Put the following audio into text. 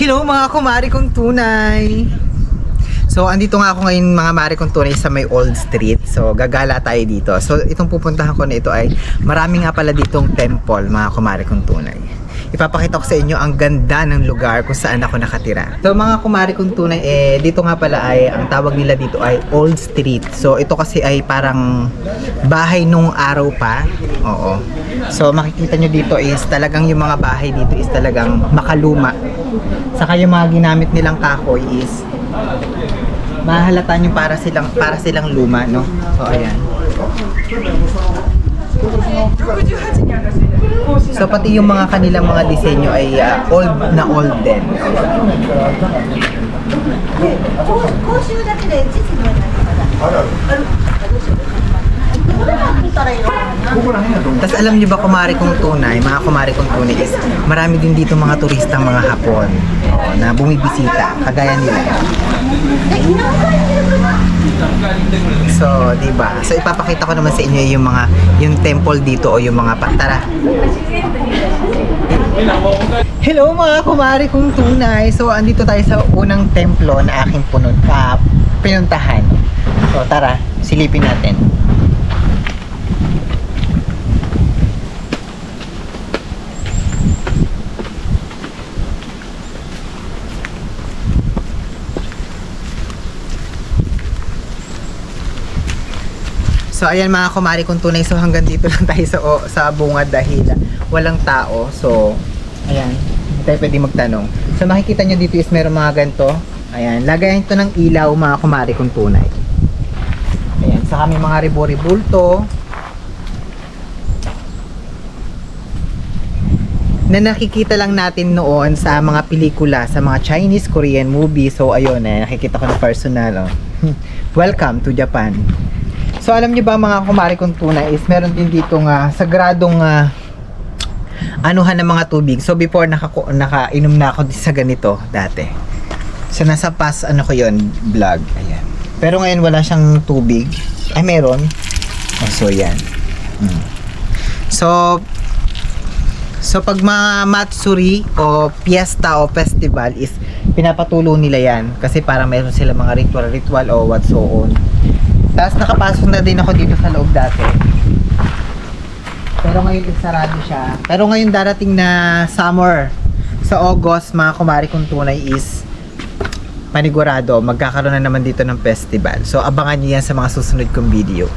Hello mga kumari kong tunay! So, andito nga ako ngayon mga mari kong tunay sa may Old Street. So, gagala tayo dito. So, itong pupuntahan ko na ito ay marami nga pala ditong temple mga kumari kong tunay. Ipapakita ko sa inyo ang ganda ng lugar kung saan ako nakatira. So, mga kumari kong tunay, dito nga pala ay, ang tawag nila dito ay Old Street. So, ito kasi ay parang bahay nung araw pa. Oo. So, makikita nyo dito is talagang yung mga bahay dito is talagang makaluma. Saka yung mga ginamit nilang kahoy is mahalata nyo para silang luma, no? So, ayan. So, pati yung mga kanilang mga disenyo ay old na old din. Tapos alam niyo ba kumari kong tunay, mga kumari kong tunay is marami din dito mga turistang mga Hapon na bumibisita, kagaya nila. So, di ba? So, ipapakita ko naman sa inyo yung temple dito o yung mga pantara. Hello mga kumari kong tunay. So, andito tayo sa unang templo na aking pinuntahan. So, tara, silipin natin. So ayan mga kumari kong tunay, so hanggang dito lang tayo sa bungad dahil walang tao. So ayan, hindi tayo pwede magtanong. So makikita nyo dito is meron mga ganito. Ayan, lagayan ito ng ilaw mga kumari kong tunay. Ayan, sa kami mga ribulto na nakikita lang natin noon sa mga pelikula, sa mga Chinese, Korean movie. So ayun, nakikita ko na personal. Welcome to Japan. So alam niyo ba mga kumari kong tunay is meron din dito nga sagradong anuhan ng mga tubig. So before nakainom na ako sa ganito dati. So nasa past ko yon vlog. Ayan. Pero ngayon wala siyang tubig. Ay meron. Oh, so yan. So pag mga matsuri o fiesta o festival is pinapatulo nila yan kasi para meron sila mga ritual o what so on. Tapos nakapasok na din ako dito sa loob dati. Pero ngayon sarado siya. Pero ngayon darating na summer. Sa August, mga kumari kong tunay is panigurado, magkakaroon na naman dito ng festival. So abangan niyo yan sa mga susunod kong video.